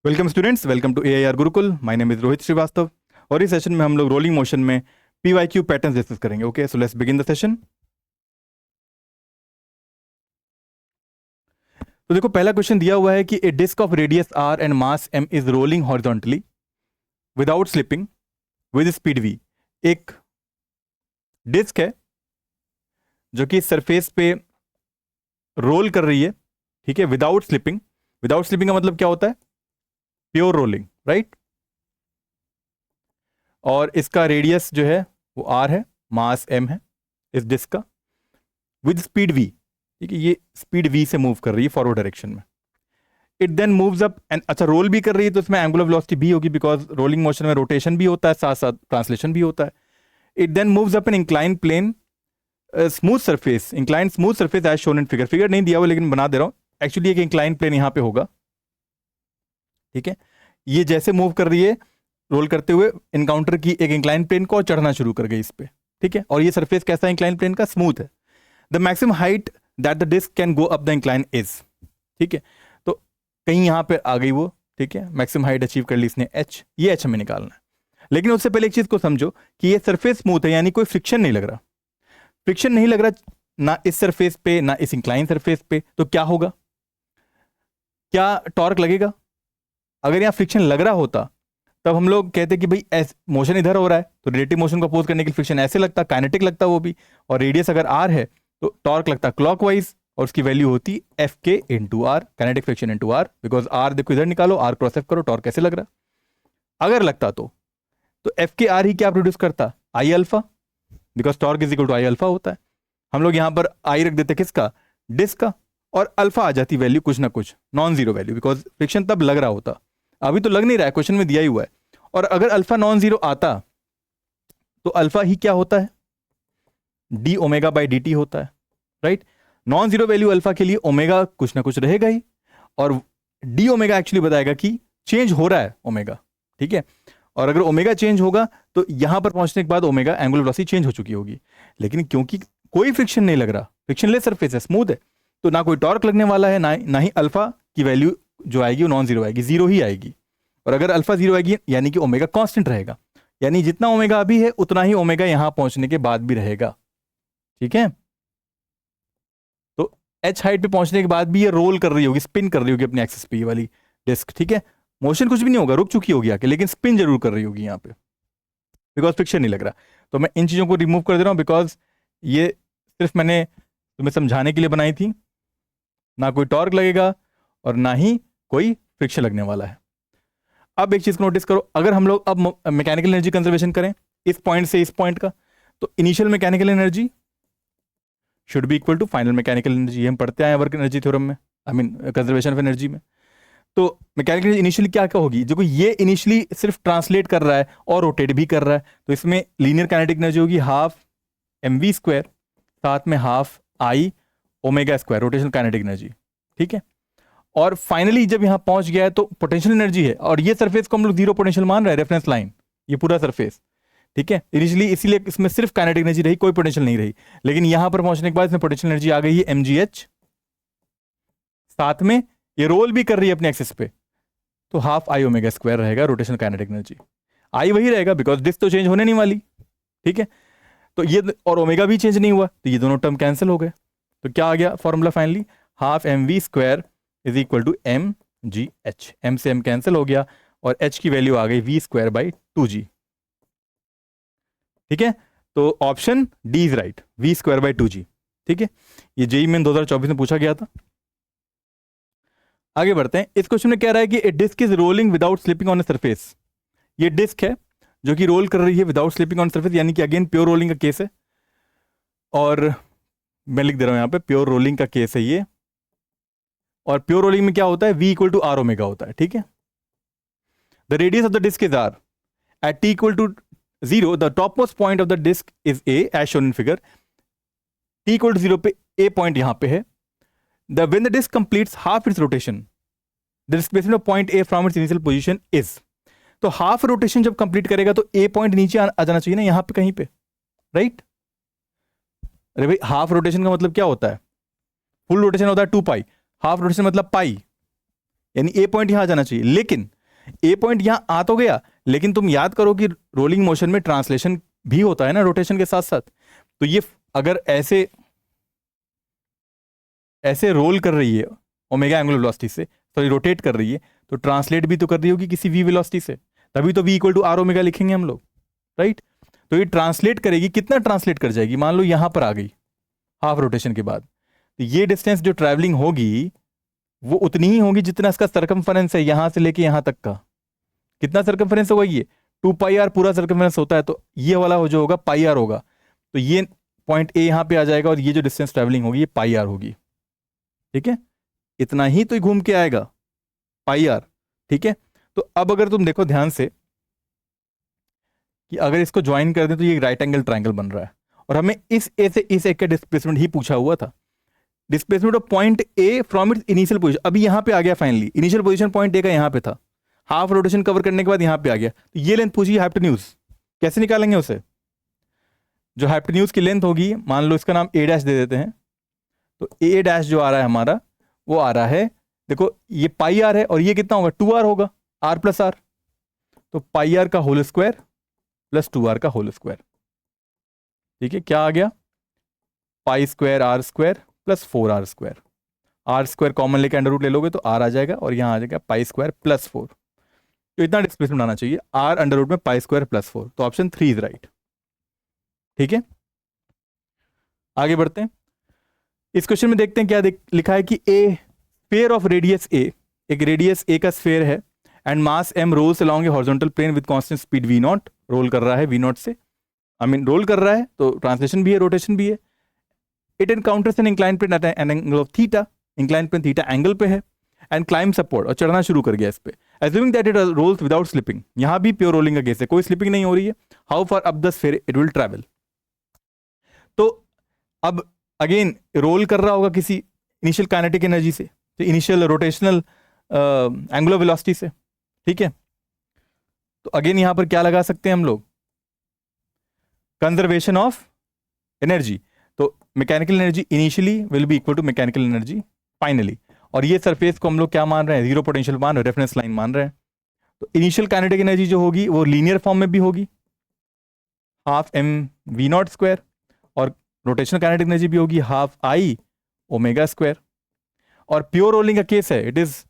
Welcome students, welcome to AIR Gurukul. My name is Rohit Srivastava और इस session में हम लोग रोलिंग मोशन में PYQ पैटर्न्स डिस्कस करेंगे। Okay, so let's begin the session. तो देखो, पहला क्वेश्चन दिया हुआ है कि a disc of radius r and mass m is rolling horizontally without slipping with speed v। एक डिस्क है जो कि सरफेस पे रोल कर रही है, ठीक है, विदाउट स्लिपिंग। विदाउट स्लिपिंग का मतलब क्या होता है? Pure rolling, right. और इसका रेडियस जो है वो r है, मास m है इस डिस्क का, विद स्पीड v। ठीक है, ये स्पीड v से मूव कर रही है फॉरवर्ड डायरेक्शन में। It then moves up and, अच्छा, रोल भी कर रही है तो इसमें एंगुलर वेलोसिटी भी होगी, बिकॉज रोलिंग मोशन में रोटेशन भी होता है, साथ साथ ट्रांसलेशन भी होता है। It then moves up an incline plane smooth surface, incline smooth surface as shown in figure. Figure नहीं दिया हुआ लेकिन बना दे रहा हूं। एक्चुअली एक इंक्लाइन प्लेन यहां पे होगा, ठीक है। ये जैसे मूव कर रही है रोल करते हुए, इनकाउंटर की एक इंक्लाइन प्लेन को और चढ़ना शुरू कर गई इस पे, ठीक है। और ये सरफेस कैसा है इंक्लाइन प्लेन का? स्मूथ है। The maximum height that the disc can go up the incline is, ठीक है। तो कहीं यहां पे आ गई वो, ठीक है, मैक्सिमम हाइट अचीव कर ली इसने h, ये h हमें निकालना है। लेकिन उससे पहले एक चीज को समझो कि ये सरफेस स्मूथ है, यानी कोई फ्रिक्शन नहीं लग रहा। फ्रिक्शन नहीं लग रहा ना इस सरफेस पे ना इस इंक्लाइन सरफेस पे, तो क्या होगा? क्या टॉर्क लगेगा? अगर यहाँ फ्रिक्शन लग रहा होता तब हम लोग कहते कि भाई मोशन इधर हो रहा है तो रिलेटिव मोशन को अपोज करने के लिए फ्रिक्शन ऐसे लगता, काइनेटिक लगता वो भी। और रेडियस अगर r है तो टॉर्क लगता क्लॉकवाइज, और उसकी वैल्यू होती Fk into r, kinetic friction into r. Because r देखो इधर निकालो, r क्रॉस f करो, टॉर्क कैसे लग रहा। अगर लगता तो Fk ही क्या प्रोड्यूस करता? I alpha, because torque is equal to I alpha होता है। हम लोग यहां पर I रख देते किसका? डिस्क का, और अल्फा आ जाती वैल्यू कुछ ना कुछ non zero value, because friction तब लग रहा होता। अभी तो लग नहीं रहा है, क्वेश्चन में दिया ही हुआ है। और अगर अल्फा नॉन जीरो आता तो अल्फा ही क्या होता है? D omega by D T होता है, right. Non zero value alpha के लिए ओमेगा कुछ ना कुछ रहेगा ही, और डी ओमेगा एक्चुअली बताएगा कि चेंज हो रहा है ओमेगा, ठीक है। और अगर ओमेगा चेंज होगा तो यहां पर पहुंचने के बाद ओमेगा एंगुलर वेलोसिटी चेंज हो चुकी होगी। लेकिन क्योंकि कोई फ्रिक्शन नहीं लग रहा, फ्रिक्शनलेस सरफेस है, स्मूथ है, तो ना कोई टॉर्क लगने वाला है, ना ही अल्फा की वैल्यू जो आएगी वो नॉन जीरो आएगी, जीरो ही आएगी। और अगर अल्फा जीरो आएगी यानी कि ओमेगा कांस्टेंट रहेगा, यानी जितना ओमेगा अभी है उतना ही ओमेगा यहां पहुंचने के बाद भी रहेगा, ठीक है। तो h हाइट पे पहुंचने के बाद भी ये रोल कर रही होगी, स्पिन कर रही होगी अपने एक्सिस पे, ये वाली डिस्क, ठीक है। मोशन कुछ भी नहीं होगा, रुक चुकी होगी आके, लेकिन स्पिन जरूर कर रही होगी यहाँ पे, बिकॉज फ्रिक्शन नहीं लग रहा। तो मैं इन चीजों को रिमूव कर दे रहा हूं, बिकॉज ये सिर्फ मैंने तुम्हें समझाने के लिए बनाई थी। ना कोई टॉर्क लगेगा और ना ही कोई फ्रिक्शन लगने वाला है। अब एक चीज को नोटिस करो, अगर हम लोग अब मैकेनिकल एनर्जी कंजर्वेशन करें इस पॉइंट से इस पॉइंट का, तो initial mechanical energy should be equal to final mechanical energy. हम पढ़ते आए वर्क एनर्जी थ्योरम में, I mean conservation of energy में। तो मैकेनिकल एनर्जी इनिशियली क्या क्या होगी? जो ये इनिशियली सिर्फ ट्रांसलेट कर रहा है और रोटेट भी कर रहा है, तो इसमें लीनियर काइनेटिक एनर्जी होगी हाफ mv स्क्वायर, साथ में half I omega square rotational kinetic energy, ठीक है। और फाइनली जब यहां पहुंच गया है तो पोटेंशियल एनर्जी है, और ये सरफेस को हम लोग जीरो पोटेंशियल मान रहे हैं, रेफरेंस लाइन, ये पूरा सरफेस, ठीक है। इनिशियली इसीलिए इसमें सिर्फ काइनेटिक एनर्जी रही, कोई पोटेंशियल नहीं रही। लेकिन यहां पर पहुंचने के बाद इसमें पोटेंशियल एनर्जी आ गई है mgh, साथ में ये रोल भी कर रही है अपने एक्सिस पे, तो हाफ I ओमेगा स्क्वायर रहेगा रोटेशनल काइनेटिक एनर्जी। I वही रहेगा बिकॉज डिस्क तो चेंज होने नहीं वाली, ठीक है। तो ये और ओमेगा भी चेंज नहीं हुआ, तो ये दोनों टर्म कैंसिल हो गए। तो क्या आ गया formula finally? Half mv square is equal to mgh, m से m कैंसिल हो गया और h की वैल्यू आ गई v स्क्वायर बाई 2g, ठीक है। तो option D is right, v square by 2g, ठीक है। ये जेईई मेन 2024 में पूछा गया था। आगे बढ़ते हैं। इस क्वेश्चन में कह रहा है कि a disc is rolling without slipping on a surface. ये डिस्क है जो कि रोल कर रही है विदाउट स्लिपिंग ऑन सरफेस, यानी कि अगेन प्योर रोलिंग का केस है, और मैं लिख दे रहा हूं यहां पे प्योर रोलिंग का केस है ये। और प्योर रोलिंग में क्या होता है? v equal to r omega होता है, ठीक है। The radius of the disc is r at t equal to 0, the top most point of the disc is a as shown in figure. t equal to 0 पे a point यहां पे है। When the disk completes half its rotation, the displacement of point A from its initial position is, तो half rotation जब complete करेगा तो A point नीचे आ जाना चाहिए ना, यहां पे कहीं पे, राइट। अरे भाई, हाफ रोटेशन का मतलब क्या होता है? फुल रोटेशन होता है 2 पाई, हाफ रोटेशन मतलब पाई, यानी ए पॉइंट यहां जाना चाहिए, लेकिन ए पॉइंट यहां आ तो गया, लेकिन तुम याद करो कि रोलिंग मोशन में ट्रांसलेशन भी होता है ना रोटेशन के साथ साथ। तो ये अगर ऐसे ऐसे रोल कर रही है ओमेगा एंगुलर वेलोसिटी से, सॉरी रोटेट कर रही है, तो ट्रांसलेट भी तो कर रही होगी किसी वी वेलोसिटी से, तभी तो v equal to r omega लिखेंगे हम लोग, राइट। तो ये ट्रांसलेट करेगी, कितना ट्रांसलेट कर जाएगी, मान लो यहां पर आ गई हाफ रोटेशन के बाद, तो ये डिस्टेंस जो ट्रैवलिंग होगी वो उतनी ही होगी जितना इसका सर्कमफरेंस है यहां से लेके यहां तक का। कितना सर्कमफरेंस होगा ये 2 पाई आर पूरा सर्कमफरेंस होता है, तो ये वाला जो होगा पाई आर होगा, तो ये पॉइंट ए यहां पे आ जाएगा और ये जो डिस्टेंस ट्रैवलिंग होगी ये पाई आर होगी, ठीक है। इतना ही तो घूम के आएगा पाई आर, ठीक है। तो अब अगर तुम देखो ध्यान से कि अगर इसको ज्वाइन कर दें तो ये राइट एंगल ट्रायंगल बन रहा है, और हमें इस ए से इस एक का डिस्प्लेसमेंट ही पूछा हुआ था, displacement of point A from its initial position. अभी यहां पे आ गया finally, initial position point A का यहां पे था, हाफ रोटेशन कवर करने के बाद यहां पे आ गया, तो ये लेंथ पूछी हाइपोटेन्यूज, कैसे निकालेंगे उसे। जो हाइपोटेन्यूज की लेंथ होगी, मान लो इसका नाम ए डैश दे देते हैं, तो ए डैश जो आ रहा है हमारा वो आ रहा है, देखो ये पाई आर है और ये कितना होगा 2r होगा, r प्लस आर, तो पाई आर का होल स्क्वायर प्लस 2r का होल स्क्वायर, ठीक है। क्या आ गया, pi square r square plus 4r square, r square common लेके अंडर रूट ले लोगे तो r आ जाएगा और यहां आ जाएगा पाई स्क्वायर प्लस 4, तो इतना डिस्प्लेसमेंट आना चाहिए, r अंडर रूट में पाई स्क्वायर प्लस 4, तो ऑप्शन 3 इज राइट, ठीक है। आगे बढ़ते हैं, इस क्वेश्चन में देखते हैं क्या लिखा है कि a sphere of radius a, एक रेडियस ए का स्फीयर है, and mass m rolls along a horizontal plane with constant speed v naught, roll कर रहा है v नॉट से, आई मीन रोल कर रहा है तो ट्रांसलेशन भी है रोटेशन भी है। It encounters an incline plane at an angle of theta, incline plane theta angle पे है, एंड क्लाइम्स अपवर्ड, और चढ़ना शुरू कर गया इस पे, assuming that it rolls without slipping, यहां भी प्योर रोलिंग का केस है, कोई स्लिपिंग नहीं हो रही है। How far up the sphere it will travel, तो अब अगेन रोल कर रहा होगा किसी इनिशियल काइनेटिक एनर्जी से, तो इनिशियल रोटेशनल एंगुलर वेलोसिटी से, ठीक है। तो अगेन यहां पर क्या लगा सकते हैं हम लोग, कंजर्वेशन ऑफ एनर्जी, तो mechanical energy initially will be equal to mechanical energy finally, और ये सरफेस को हम लोग क्या मान रहे हैं, जीरो पोटेंशियल मान रहे हैं, रेफरेंस लाइन मान रहे हैं। तो इनिशियल काइनेटिक एनर्जी जो होगी वो लीनियर फॉर्म में भी होगी, half m v naught square, और रोटेशनल काइनेटिक एनर्जी भी होगी हाफ आई ओमेगा स्क्वायर, और प्योर रोलिंग का केस है, इट इज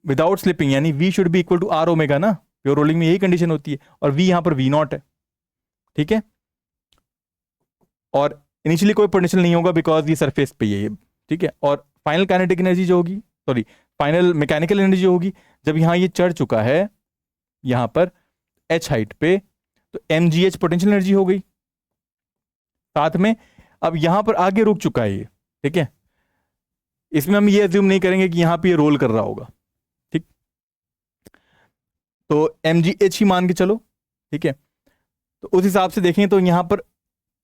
विदाउट स्लिपिंग, यानी v should be equal to r omega ना, प्योर रोलिंग में यही कंडीशन होती है, और v यहां पर v नॉट है, ठीक है। और इनिशियली कोई पोटेंशियल नहीं होगा बिकॉज ये सरफेस पे ही है, ठीक है। और फाइनल काइनेटिक एनर्जी जो होगी, सॉरी फाइनल मैकेनिकल एनर्जी जो होगी, जब यहां ये चढ़ चुका है यहां पर h हाइट पे, तो mgh पोटेंशियल एनर्जी हो गई साथ में, अब यहां पर आगे रुक चुका है ये, ठीक है। इसमें हम ये अज्यूम नहीं करेंगे कि यहां पे ये रोल कर रहा होगा, ठीक, तो mgh ही मान के चलो, ठीक है। तो उस हिसाब से देखें तो यहां पर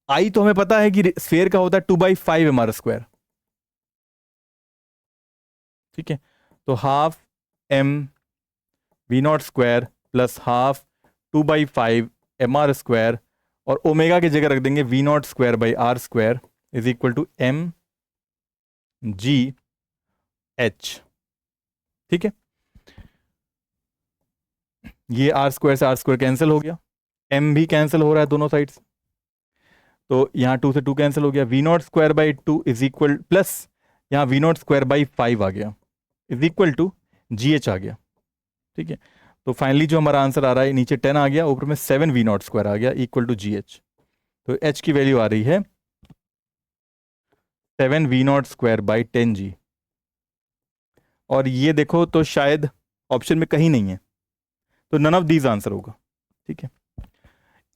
आई तो हमें पता है कि स्फीयर का होता है 2/5 mr स्क्वायर, ठीक है। तो half m v not square plus half 2/5 mr square, और ओमेगा की जगह रख देंगे v not square by r square is equal to m g h, ठीक है। ये आर स्क्वायर से आर स्क्वायर कैंसिल हो गया, m भी कैंसिल हो रहा है दोनों साइड से, तो यहाँ 2 से 2 कैंसिल हो गया, v not square by 2 is equal plus यहाँ v नॉट स्क्वायर बाई 5 आ गया इज इक्वल टू gh आ गया, ठीक है। तो फाइनली जो हमारा आंसर आ रहा है, नीचे 10 आ गया, ऊपर में 7 v नॉट स्क्वायर आ गया इक्वल टू gh, तो h की वैल्यू आ रही है 7 v not square by 10g, और ये देखो तो शायद ऑप्शन में कहीं नहीं है, तो नन ऑफ दीज आंसर होगा, ठीक है।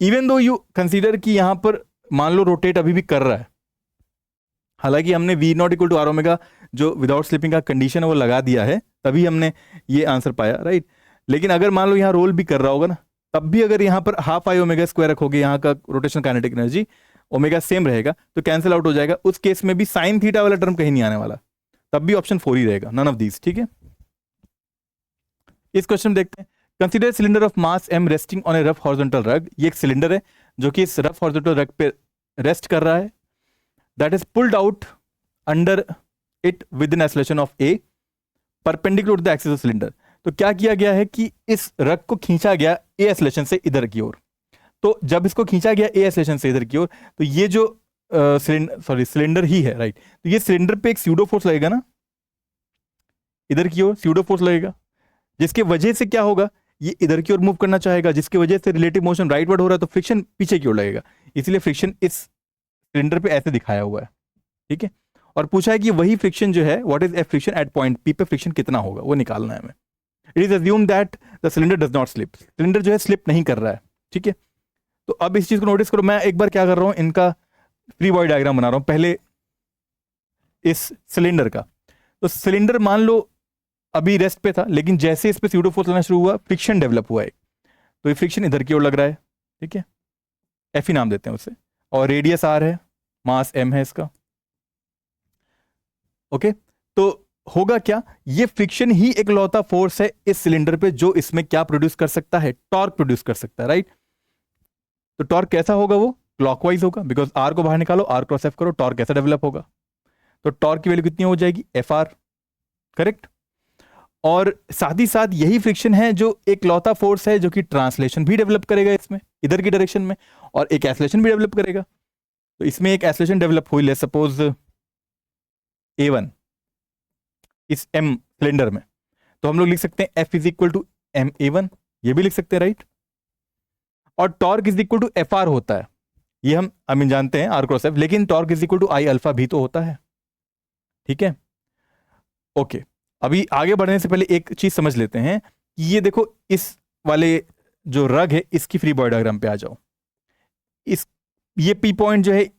इवन दो यू कंसीडर कि यहां पर मान लो रोटेट अभी भी कर रहा है, हालांकि हमने v not equal to r omega जो विदाउट स्लिपिंग का कंडीशन है वो लगा दिया है, तभी हमने ये आंसर पाया, राइट। लेकिन अगर मान लो यहाँ रोल भी कर रहा होगा ना, तब भी अगर यहाँ पर हाफ आई ओमेगा स्क्वायर रखोगे, यहाँ का rotation kinetic energy omega same रहेगा तो कैंसिल आउट हो जाएगा, उस केस में भी साइन थीटा वाला टर्म कहीं नहीं आने वाला, तब भी ऑप्शन 4 ही रहेगा, नन ऑफ दीज, ठीक है। इस क्वेश्चन देखते हैं, consider cylinder of mass m resting on A rough horizontal रग, ये एक सिलेंडर है जो कि इस रफ हॉरिजॉन्टल रग पे रेस्ट कर रहा है, that is pulled out under it with an acceleration of a, perpendicular to the axis of cylinder. तो क्या किया गया है कि इस रग को खींचा गया ए एक्सेलरेशन से इधर की ओर। तो जब इसको खींचा गया ए एक्सेलरेशन से इधर की ओर, तो ये जो सिलेंडर ही है, राइट, तो ये सिलेंडर पे एक स्यूडो फोर्स लगेगा ना, इधर की ओर स्यूडो फोर्स लगेगा, जिसके वजह से क्या होगा, ये इधर की ओर मूव करना चाहेगा, जिसकी वजह से रिलेटिव मोशन राइटवर्ड हो रहा है, तो फ्रिक्शन पीछे की ओर लगेगा, इसलिए फ्रिक्शन इस सिलेंडर पे ऐसे दिखाया हुआ है। ठीक है, और पूछा है कि वही फ्रिक्शन जो है, what is f friction at point p पे फ्रिक्शन कितना होगा, वो निकालना है हमें। It is assume that the cylinder does not slip, cylinder जो है स्लिप नहीं कर रहा है। ठीक है, तो अब इस चीज को नोटिस करो, मैं एक बार क्या कर रहा हूं, इनका फ्री बॉडी डायग्राम बना रहा हूं पहले इस सिलेंडर का। तो सिलेंडर मान लो अभी रेस्ट पे था, लेकिन जैसे इस पे स्यूडो फोर्स लगना शुरू हुआ, फ्रिक्शन डेवलप हुआ है, तो ये फ्रिक्शन इधर की ओर लग रहा है। ठीक है, एफ ही नाम देते हैं उसे, और रेडियस आर है, मास एम है इसका। ओके, तो होगा क्या, ये फ्रिक्शन ही एक लौता फोर्स है इस सिलेंडर पे जो इसमें क्या प्रोड्यूस कर सकता है, टॉर्क प्रोड्यूस कर सकता है, राइट। तो टॉर्क कैसा होगा, वो क्लॉकवाइज होगा, बिकॉज आर को बाहर निकालो, आर क्रॉस एफ करो, टॉर्क कैसा डेवलप होगा, तो टॉर्क की वैल्यू कितनी हो जाएगी, एफ आर, करेक्ट। और साथ ही साथ यही फ्रिक्शन है जो एक लौता फोर्स है जो कि ट्रांसलेशन भी डेवलप करेगा इसमें, इधर की डायरेक्शन में, और एक एक्सेलरेशन भी डेवलप करेगा। तो इसमें एक एक्सेलरेशन डेवलप हुई, ले सपोज A1 इस M सिलेंडर में, तो हम लोग लिख सकते हैं F is equal to m A1, ये भी लिख सकते हैं, राइट। और torque is equal to f r होता है, ये हम जानते हैं, आर क्रॉस एफ, लेकिन torque is equal to I alpha भी तो होता है। ठीक है, ओके, अभी आगे बढ़ने से पहले एक चीज समझ लेते हैं कि ये देखो, इस वाले जो रग है इसकी फ्री बॉडी डायग्राम पे आ जाओ। इस ये पी पॉइंट जो है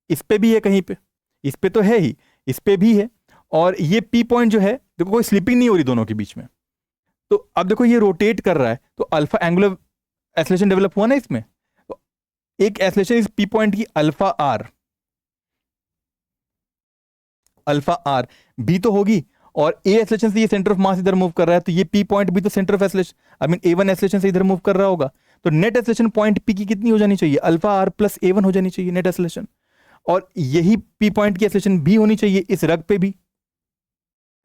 इस पे भी है, कहीं पे इस पे तो है ही, इस पे भी है, और ये पी पॉइंट जो है देखो, कोई स्लिपिंग नहीं हो रही दोनों के बीच में। तो अब देखो ये रोटेट कर रहा है, तो अल्फा एंगुलर एक्सेलरेशन डेवलप हुआ ना इसमें, तो एक एक्सेलरेशन इस पी पॉइंट की अल्फा आर भी तो होगी, और ए एक्सेलरेशन से ये सेंटर ऑफ मास इधर मूव कर रहा है, तो ये पी पॉइंट भी तो centre of acceleration, I mean A1 acceleration से इधर मूव कर रहा होगा। तो नेट एक्सेलरेशन पॉइंट पी की कितनी हो जानी चाहिए, अल्फा आर प्लस A1 हो जानी चाहिए नेट एक्सेलरेशन, और यही पी पॉइंट की एक्सेलरेशन भी होनी चाहिए इस रग पे भी,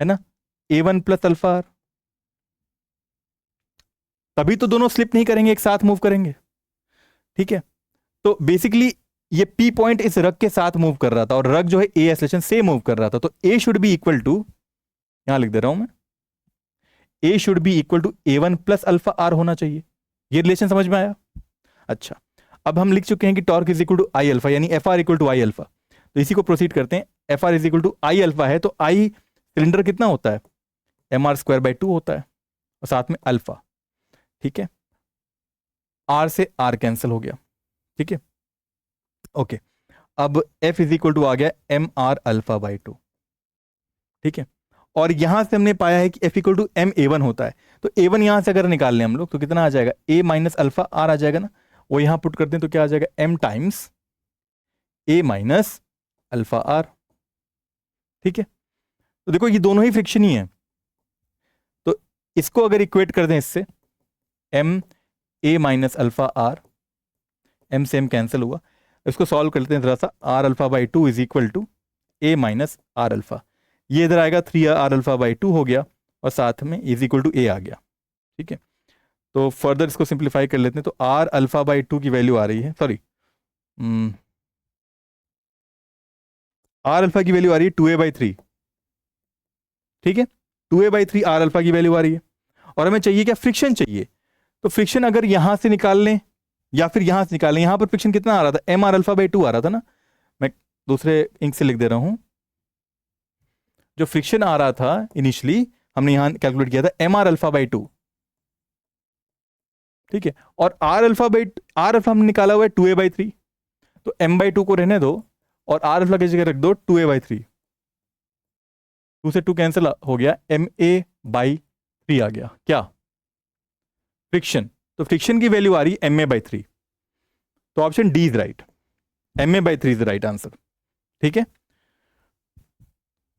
है ना, A1 प्लस अल्फा आर, तभी तो दोनों स्लिप नहीं करेंगे, एक साथ मूव करेंगे। ठीक है, तो बेसिकली ये पी पॉइंट इस रग के साथ मूव कर रहा था, और रग जो है ए एक्सेलरेशन से मूव कर रहा था, तो a should be equal to, यहां लिख दे रहा हूं मैं, a should be equal to A1 plus alpha r होना चाहिए। ये रिलेशन समझ में आया। अच्छा, अब हम लिख चुके हैं कि torque is equal to I alpha, यानी F R equal to I alpha. तो इसी को प्रोसीड करते हैं, F R is equal to I alpha है, तो आई सिलेंडर कितना होता है, एम आर स्क्वायर बाई 2 होता है, और साथ में अल्फा। ठीक है, आर से आर कैंसिल हो गया। ठीक है, ओके, अब एफ इज इक्वल टू आ गया एम आर अल्फा बाई 2। ठीक है, और यहां से हमने पाया है कि F equal to m A1 होता है, तो A1 यहां से अगर निकाल लें हम लोग, तो कितना आ जाएगा, ए माइनस अल्फा आर आ जाएगा ना, वो यहां पुट करते हैं, तो क्या आ जाएगा, m times a minus alpha r. ठीक है, तो देखो ये दोनों ही फ्रिक्शन ही है, तो इसको अगर इक्वेट कर दें इससे, m a minus alpha r, m से एम कैंसिल हुआ, इसको सॉल्व कर लेते हैं जरा सा, r alpha by 2 is equal to a minus r alpha, ये इधर आएगा 3 आर अल्फा बाई 2 हो गया, और साथ में इज इक्वल टू ए आ गया। ठीक है, तो फर्दर इसको सिंप्लीफाई कर लेते हैं, तो आर अल्फा बाई 2 की वैल्यू आ रही है, सॉरी आर अल्फा की वैल्यू आ रही है 2a/3। ठीक है, 2a/3 आर अल्फा की वैल्यू आ रही है, और हमें चाहिए क्या, फ्रिक्शन चाहिए। तो फ्रिक्शन अगर यहां से निकाल लें या फिर यहां से निकाल लें, यहां पर फ्रिक्शन कितना आ रहा था, एम आर अल्फा बाई 2 आ रहा था ना, मैं दूसरे इंक से लिख दे रहा हूं, जो फ्रिक्शन आ रहा था इनिशियली हमने यहां कैलकुलेट किया था एम आर अल्फा बाई 2। ठीक है, और आर अल्फा हमने निकाला हुआ है 2a/3, तो m/2 को रहने दो, और आर अल्फा की जगह रख दो 2a/3, 2 से 2 कैंसिल हो गया, ma/3 आ गया, क्या, फ्रिक्शन। तो फ्रिक्शन की वैल्यू आ रही है ma/3, तो option D is right, ma/3 is right answer. ठीक है,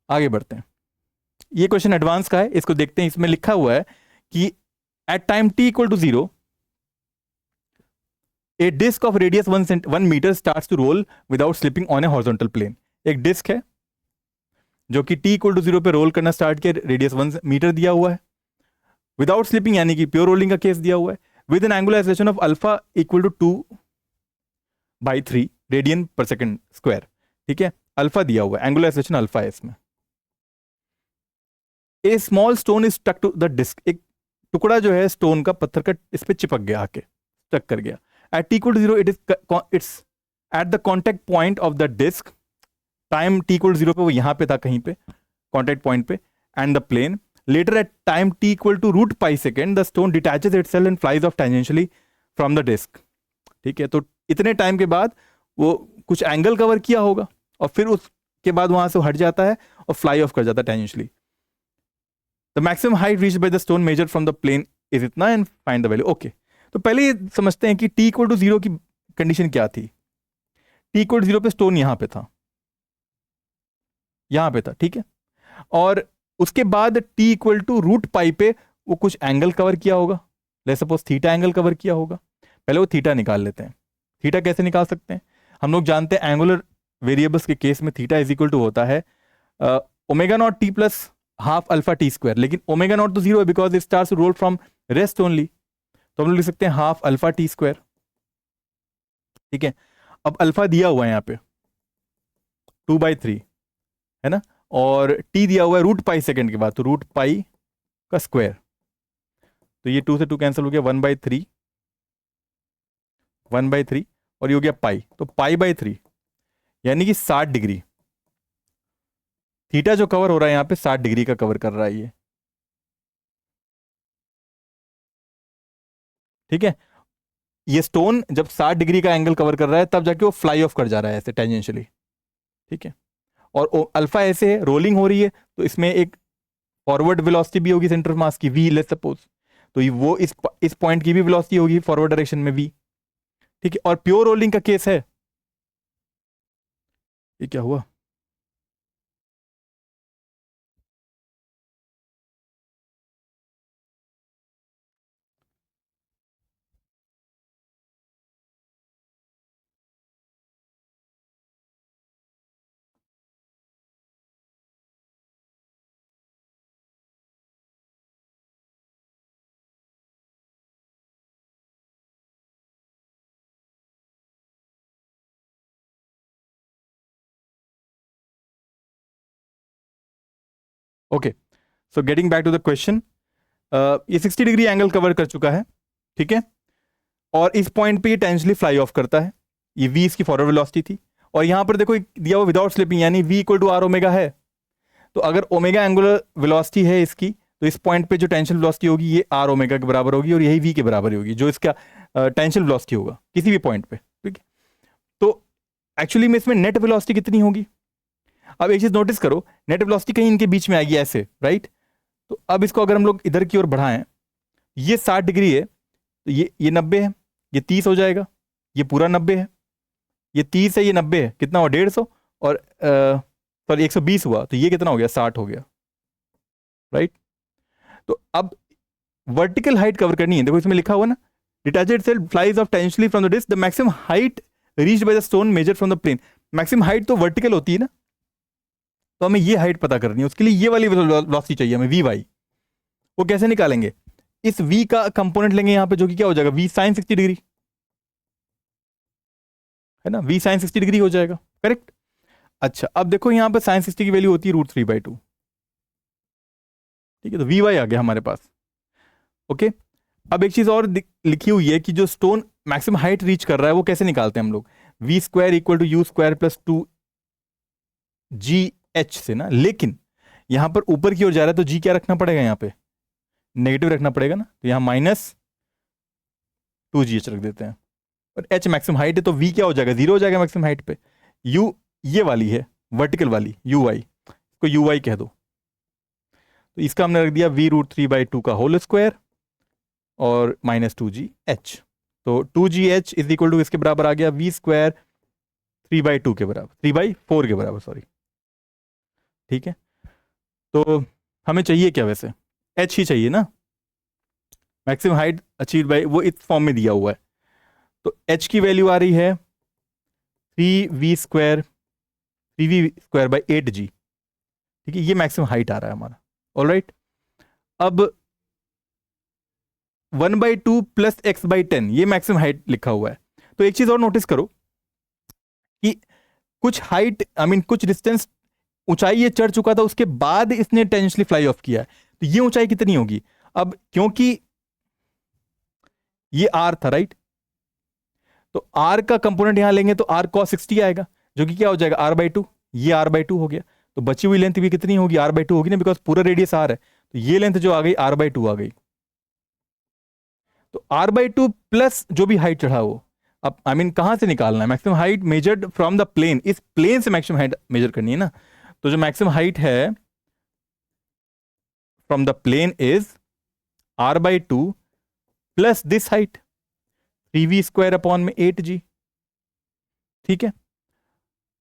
आगे बढ़ते हैं, ये क्वेश्चन एडवांस का है, इसको देखते हैं। इसमें लिखा हुआ है कि at time t equal to 0 a disc of radius 1 metre starts to roll without slipping on a horizontal plane. एक डिस्क है जो कि t इक्वल टू 0 पे रोल करना स्टार्ट किया, रेडियस 1 मीटर दिया हुआ है, विदाउट स्लिपिंग यानी कि प्योर रोलिंग का केस दिया हुआ है, with an angular acceleration of alpha equal to 2/3 radian पर सेकंड स्क्वायर। ठीक है, अल्फा दिया हुआ है, एंगुलर एक्सेलरेशन अल्फा है इसमें। A small stone is stuck to the disc, एक टुकड़ा जो है स्टोन का, पत्थर का, इस पे चिपक गया, आके स्टक कर गया। At t equal to 0 it's at the contact point of the disc, time t equal to 0 पे वो यहां पे था कहीं पे कॉन्टेक्ट पॉइंट पे, and the plane. Later at time t equal to √π second the stone detaches itself and flies off tangentially from the disc. ठीक है, तो इतने टाइम के बाद वो कुछ एंगल कवर किया होगा और फिर उसके बाद वहां से हट जाता है और फ्लाई ऑफ कर जाता है tangentially. The maximum height reached by the stone measure from the plane is इतना and find the value. Okay, तो पहले ये समझते हैं कि t इक्वल टू 0 की कंडीशन क्या थी। t इक्वल टू 0 पे स्टोन यहां पे था, यहां पे था, ठीक है, और उसके बाद t इक्वल टू √π पे वो कुछ एंगल कवर किया होगा, let's suppose theta angle cover किया होगा। पहले वो थीटा निकाल लेते हैं। थीटा कैसे निकाल सकते हैं? हम लोग जानते हैं एंगुलर वेरिएबल्स के केस में थीटा इज इक्वल टू होता है omega not t plus half alpha t square, लेकिन ओमेगा नॉट तो 0 है because it starts to roll from rest only, तो हम लोग लिख सकते हैं हाफ अल्फा टी स्क्वायर। ठीक है, अब अल्फा दिया हुआ है यहाँ पे 2/3 है ना, और t दिया हुआ है √π सेकेंड के बाद, तो √π का स्क्वायर, तो ये 2 से 2 कैंसिल हो गया, 1/3 1/3 और ये हो गया पाई, तो π/3 यानी कि 60 डिग्री। थीटा जो कवर हो रहा है यहां पे 60 डिग्री का कवर कर रहा है ये। ठीक है, ये स्टोन जब 60 डिग्री का एंगल कवर कर रहा है तब जाके वो फ्लाई ऑफ कर जा रहा है ऐसे टेंजेंशियली। ठीक है, और अल्फा ऐसे है, रोलिंग हो रही है, तो इसमें एक फॉरवर्ड वेलोसिटी भी होगी सेंटर ऑफ मास की v, लेट्स सपोज, तो ये वो इस पॉइंट की भी वेलोसिटी होगी फॉरवर्ड डायरेक्शन में v। ठीक है, और प्योर रोलिंग का केस है, ये क्या हुआ? Okay, so getting back to the question, ये 60 डिग्री एंगल कवर कर चुका है। ठीक है, और इस पॉइंट पे ये टेंशनली फ्लाई ऑफ करता है, ये v इसकी फॉरवर्ड वेलोसिटी थी, और यहां पर देखो दिया हुआ विदाउट स्लिपिंग यानी v equal to r omega है, तो अगर ओमेगा एंगुलर वेलोसिटी है इसकी, तो इस पॉइंट पे जो टेंशन वेलोसिटी होगी ये आर ओमेगा के बराबर होगी, और यही v के बराबर होगी जो इसका टेंशन वेलोसिटी होगा किसी भी पॉइंट पे। ठीक है, तो एक्चुअली में इसमें नेट वेलोसिटी कितनी होगी? अब एक चीज नोटिस करो, नेट वेलोसिटी कहीं इनके बीच में आएगी ऐसे, राइट? तो अब इसको अगर हम लोग इधर की ओर बढ़ाएं, ये 60 डिग्री है, तो ये 90 है, ये 30 हो जाएगा, ये पूरा 90 है, ये 30 है, ये 90 है, कितना हुआ 150, और सॉरी 120 हुआ, तो ये कितना हो गया 60 हो गया, राइट? तो अब वर्टिकल हाइट कवर करनी है, देखो इसमें लिखा हुआ ना, detached itself flies off tangentially from the disc, the maximum height reached by the stone measure from the plane. Maximum height तो वर्टिकल होती है ना, तो हमें ये हाइट पता करनी है, उसके लिए ये वाली वेलोसिटी चाहिए हमें वी वाई। वो कैसे निकालेंगे? इस v का कंपोनेंट लेंगे यहाँ पे, जो कि क्या हो जाएगा v sin 60 डिग्री, है ना, v sin 60 डिग्री हो जाएगा, करेक्ट? अच्छा, अब देखो यहाँ पे sin 60 की वैल्यू होती है √3/2। ठीक है, तो vy आ गया हमारे पास। ओके, अब एक चीज और लिखी हुई है कि जो स्टोन मैक्सिमम हाइट रीच कर रहा है वो कैसे निकालते हैं हम लोग? v square equal to u square plus 2gh से ना, लेकिन यहां पर ऊपर की ओर जा रहा है तो g क्या रखना पड़ेगा? यहाँ पे नेगेटिव रखना पड़ेगा ना, तो यहां -2gh रख देते हैं, और h मैक्सिमम हाइट है तो v क्या हो जाएगा? 0 हो जाएगा मैक्सिमम हाइट पे। u ये वाली है वर्टिकल वाली uy, इसको uy कह दो, तो इसका हमने रख दिया v√3/2 का होल स्क्वायर और -2gh, तो 2gh इज इक्वल टू इसके बराबर आ गया v स्क्वायर 3/2 के बराबर, 3/4 के बराबर, सॉरी। ठीक है, तो हमें चाहिए क्या वैसे? h ही चाहिए ना, मैक्सिमम हाइट अचीव बाय, वो इस फॉर्म में दिया हुआ है, तो h की वैल्यू आ रही है 3v² 3v² बाई 8g। ठीक है, ये मैक्सिमम हाइट आ रहा है हमारा। ऑलराइट, अब 1/2 प्लस x/10 ये मैक्सिमम हाइट लिखा हुआ है। तो एक चीज और नोटिस करो कि कुछ हाइट कुछ डिस्टेंस ऊंचाई ये चढ़ चुका था, उसके बाद इसने टेंजेंशियली फ्लाई ऑफ किया है। तो ये ऊंचाई कितनी होगी? अब क्योंकि ये r था, राइट, तो r का कंपोनेंट यहां लेंगे तो r cos 60 आएगा, जो कि क्या हो जाएगा r/2। ये r/2 हो गया, तो बची हुई लेंथ भी कितनी होगी? r/2 होगी ना, बिकॉज पूरा रेडियस r है। तो ये लेंथ जो आ गई r/2 आ गई। तो r/2 प्लस जो भी हाइट चढ़ा वो, अब कहां से निकालना है? Maximum height measured from the plane, इस प्लेन से मैक्सिमम हाइट मेजर करनी है ना। तो जो मैक्सिमम हाइट है from the plane is r/2 plus this height 3v² upon में 8g। ठीक है,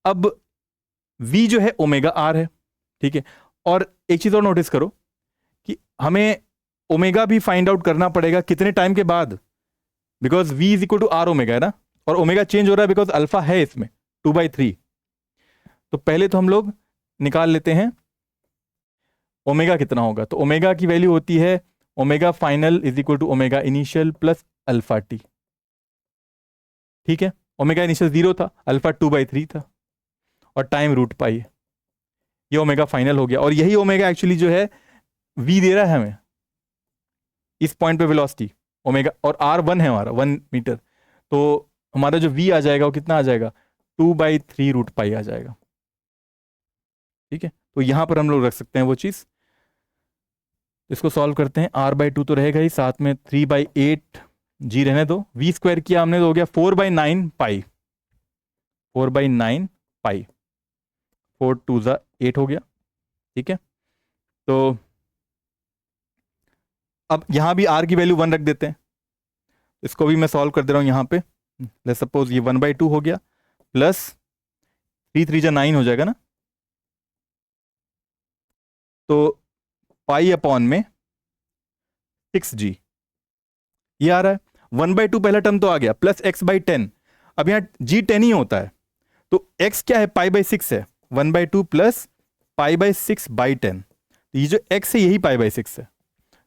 अब v जो है ओमेगा r है। ठीक है, और एक चीज और नोटिस करो कि हमें ओमेगा भी फाइंड आउट करना पड़ेगा कितने टाइम के बाद, because v is equal to r omega है ना, और ओमेगा चेंज हो रहा है बिकॉज अल्फा है इसमें 2/3। तो पहले तो हम लोग निकाल लेते हैं ओमेगा कितना होगा। तो ओमेगा की वैल्यू होती है omega final is equal to omega initial plus alpha t. ठीक है, ओमेगा इनिशियल 0 था, अल्फा 2/3 था, और टाइम √π। ये ओमेगा फाइनल हो गया, और यही ओमेगा एक्चुअली जो है v दे रहा है हमें इस पॉइंट पे वेलोसिटी ओमेगा, और r1 है हमारा 1 मीटर। तो हमारा जो v आ जाएगा वो कितना आ जाएगा? 2/3 √π आ जाएगा। ठीक है, तो यहां पर हम लोग रख सकते हैं वो चीज। इसको सॉल्व करते हैं, r/2 तो रहेगा ही, साथ में 3/8 g रहने दो, v² किया हमने तो हो गया 4/9 पाई, 4/9 पाई, 4 2 ज़ा 8 हो गया। ठीक है, तो अब यहां भी r की वैल्यू 1 रख देते हैं। इसको भी मैं सॉल्व कर दे रहा हूं यहां पे। लेट्स सपोज ये 1/2 हो गया, प्लस 3 3 ज़ा 9 हो जाएगा ना, तो पाई अपॉन में 6g ये आ रहा है। 1/2 पहला टर्म तो आ गया, प्लस x/10। अब यहाँ g 10 ही होता है, तो x क्या है? π/6 है। 1/2 प्लस π/6/10, तो ये जो x है यही π/6 है,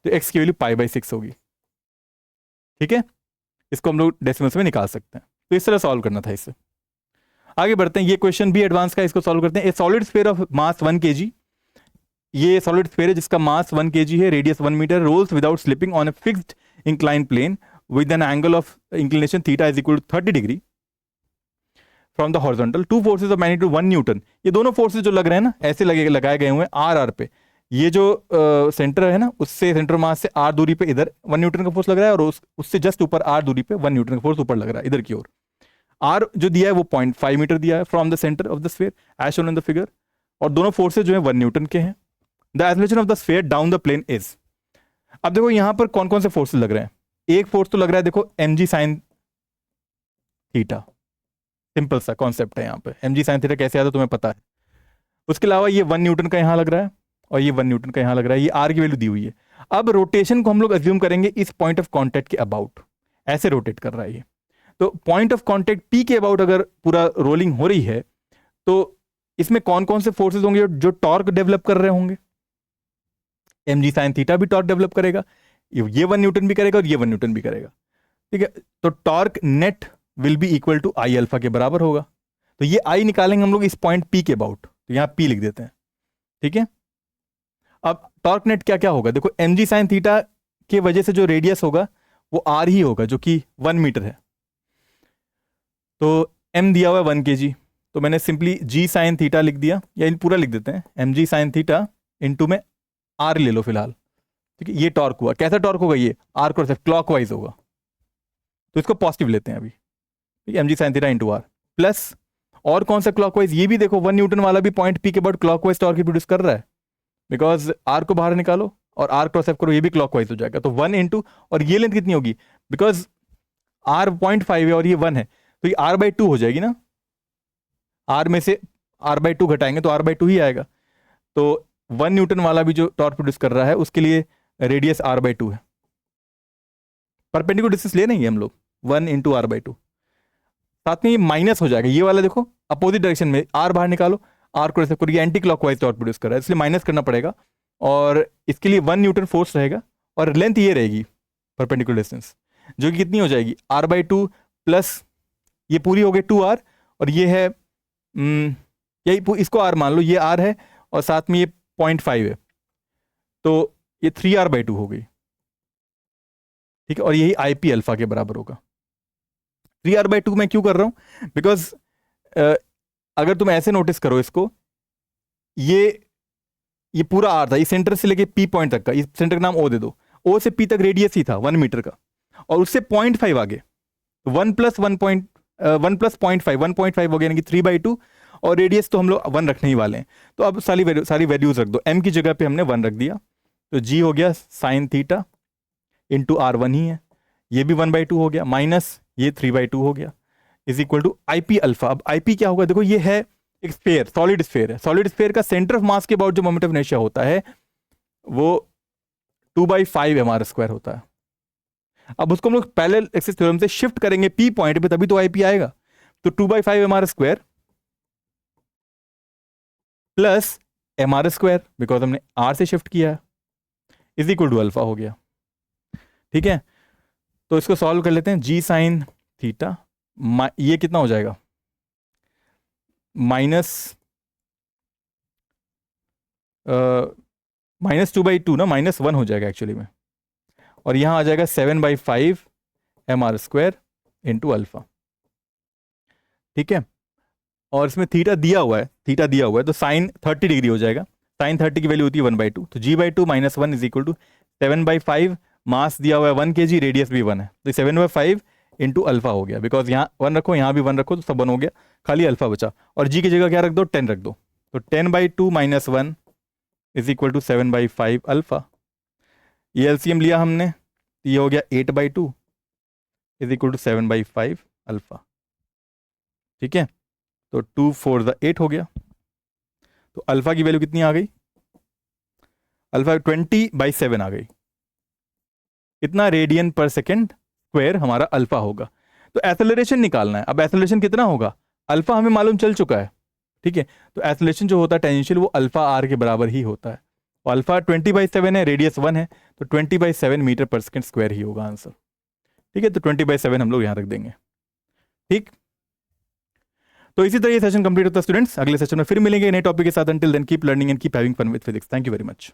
तो x की वैल्यू π/6 होगी। ठीक है, इसको हम लोग डेसिमल्स में निकाल सकते हैं। तो इस तरह सॉल्व करना था इससे। आगे बढ़ते हैं, ये क्वेश्चन भी एडवांस का, इसको सॉल्व करते हैं। A solid sphere of mass 1 kg, ये सॉलिड स्फीयर है जिसका मास 1 kg है, radius 1 metre, rolls without slipping on a fixed incline plane with an angle of inclination theta is equal to 30 degree from the horizontal. Two forces of magnitude 1 newton. ये दोनों forces जो लग रहे हैं ना, ऐसे लगाए गए हुए हैं r पे। ये जो सेंटर है ना, उससे सेंटर मास से r दूरी पे इधर 1 न्यूटन का फोर्स लग रहा है, और उससे जस्ट ऊपर r दूरी पे 1 न्यूटन का फोर्स ऊपर लग रहा है इधर की ओर। r जो दिया है वो 0.5 मीटर दिया है from the centre of the sphere as shown in the figure, और दोनों फोर्सेज जो है 1 न्यूटन के हैं। The acceleration of the sphere down the plane is. अब देखो यहां पर कौन कौन से फोर्सेज लग रहे हैं। एक फोर्स तो लग रहा है, देखो mg sin थीटा, सिंपल सा कॉन्सेप्ट है यहाँ पे। mg sin थीटा कैसे आता है तुम्हें पता है। उसके अलावा ये 1 न्यूटन का यहां लग रहा है, और ये 1 न्यूटन का यहां लग रहा है। ये r की वैल्यू दी हुई है। अब रोटेशन को हम लोग अज्यूम करेंगे इस पॉइंट ऑफ कॉन्टेक्ट के अबाउट, ऐसे रोटेट कर रहा है ये। तो पॉइंट ऑफ कॉन्टेक्ट p के अबाउट अगर पूरा रोलिंग हो रही है, तो इसमें कौन कौन से फोर्सेज होंगे जो टॉर्क डेवलप कर रहे होंगे? mg sin थीटा भी टॉर्क डेवलप करेगा, ये 1 न्यूटन भी करेगा, और ये 1 न्यूटन भी करेगा। ठीक है, तो torque net will be equal to I alpha के बराबर होगा। तो ये I निकालेंगे हम लोग इस पॉइंट P के अबाउट, तो यहां P लिख देते हैं। ठीक है, अब टॉर्क नेट क्या क्या होगा? देखो mg sin थीटा के वजह से जो रेडियस होगा वो r ही होगा, जो कि 1 मीटर है। तो m दिया हुआ है 1 kg, तो मैंने सिंपली g sin थीटा लिख दिया, या इन पूरा लिख देते हैं, mg sin थीटा इंटू में r ले लो फिलहाल। ठीक है, ये टॉर्क हुआ। कैसा टॉर्क होगा? ये r क्रॉस क्लॉकवाइज होगा, तो इसको पॉजिटिव लेते हैं अभी। ठीक है, mg sin theta into r plus, और कौन सा क्लॉकवाइज? ये भी देखो 1 न्यूटन वाला भी पॉइंट P के बाद क्लॉकवाइज टॉर्क प्रोड्यूस कर रहा है, बिकॉज r को बाहर निकालो और r क्रॉस f करो, ये भी क्लॉकवाइज हो जाएगा। तो 1 इंटू, और ये लेंथ कितनी होगी? बिकॉज r 0.5 है और ये 1 है, तो ये r/2 हो जाएगी ना। r में से r/2 घटाएंगे तो r/2 ही आएगा। तो 1 न्यूटन वाला भी जो टॉर्क प्रोड्यूस कर रहा है उसके लिए रेडियस r/2 है। परपेंडिकुलर डिस्टेंस ले नहीं है हम लोग, 1 इंटू r/2। साथ में ये माइनस हो जाएगा, ये वाला देखो अपोजिट डायरेक्शन में, r बाहर निकालो, आर को ऐसे करो, ये एंटी क्लॉकवाइज टॉर्क प्रोड्यूस कर रहा है, इसलिए माइनस करना पड़ेगा, और इसके लिए 1 न्यूटन फोर्स रहेगा, और लेंथ ये रहेगी परपेंडिकुलर डिस्टेंस, जो कि कितनी हो जाएगी r/2 प्लस ये पूरी हो गई 2r, और ये है यही, इसको r मान लो, ये r है और साथ में ये 0.5 है, तो ये 3r/2 हो गई, ठीक है, और यही IP अल्फा के बराबर होगा। 3r/2 मैं क्यों कर रहा हूं, बिकॉज अगर तुम ऐसे नोटिस करो इसको, ये पूरा r था, ये सेंटर से लेके P पॉइंट तक का, इस सेंटर का नाम O दे दो, O से P तक रेडियस ही था 1 मीटर का, और उससे 0.5 आगे 1 प्लस 0.5 1.5 हो गया, यानी कि 3/2, और रेडियस तो हम लोग 1 रखने ही वाले हैं, तो अब सारी वैल्यूज रख दो, m की जगह पे हमने 1 रख दिया, तो g हो गया साइन थीटा इंटू r1 ही है, ये भी 1/2 हो गया, माइनस ये 3/2 हो गया, is equal to IP alpha. अब IP क्या होगा, देखो ये है एक स्फेयर, सॉलिड स्फेयर है, सॉलिड स्फेयर का सेंटर ऑफ मास के अबाउट जो मोमेंट ऑफ इनर्शिया होता है वो 2/5 mr² होता है। अब उसको हम लोग पैरेलल एक्सिस थ्योरम से शिफ्ट करेंगे P पॉइंट पे, तभी तो IP आएगा, तो 2/5 mr² प्लस mr², बिकॉज हमने R से शिफ्ट किया है, इज इक्वल टू अल्फा हो गया, ठीक है। तो इसको सॉल्व कर लेते हैं, g साइन थीटा, ये कितना हो जाएगा, -2/2 ना, -1 हो जाएगा एक्चुअली में, और यहां आ जाएगा 7/5 mr² इंटू अल्फा, ठीक है, और इसमें थीटा दिया हुआ है, तो साइन 30 डिग्री हो जाएगा, साइन 30 की वैल्यू होती है 1/2, तो g/2 - 1 इज इक्वल टू 7/5, मास दिया हुआ है 1 kg, रेडियस भी 1 है, तो 7/5 इंटू अल्फा हो गया, बिकॉज यहाँ 1 रखो, यहाँ भी 1 रखो, तो सब 1 हो गया, खाली अल्फा बचा, और g की जगह क्या रख दो, 10 रख दो, तो 10/2 - 1 इज इक्वल टू 7/5 अल्फा, ये एलसीएम लिया हमने, ये हो गया 8/2 इज इक्वल टू 7/5 अल्फा, ठीक है, तो 2 4 8 हो गया, तो अल्फा की वैल्यू कितनी आ गई, अल्फा 20/7 आ गई, इतना रेडियन पर सेकेंड स्क्वायर हमारा अल्फा होगा। तो एक्सेलरेशन निकालना है, अब एक्सेलरेशन कितना होगा, अल्फा हमें मालूम चल चुका है, ठीक है, तो एक्सेलरेशन जो होता है टेंजेंशियल वो अल्फा r के बराबर ही होता है, और अल्फा 20/7 है, रेडियस 1 है, तो 20/7 मीटर पर सेकेंड स्क्वायर ही होगा आंसर, ठीक है, तो 20/7 हम लोग यहां रख देंगे, ठीक। तो इसी तरह ये सेशन कंप्लीट होता है स्टूडेंट्स, अगले सेशन में फिर मिलेंगे नए टॉपिक के साथ, until then keep learning and keep having fun with physics, thank you very much.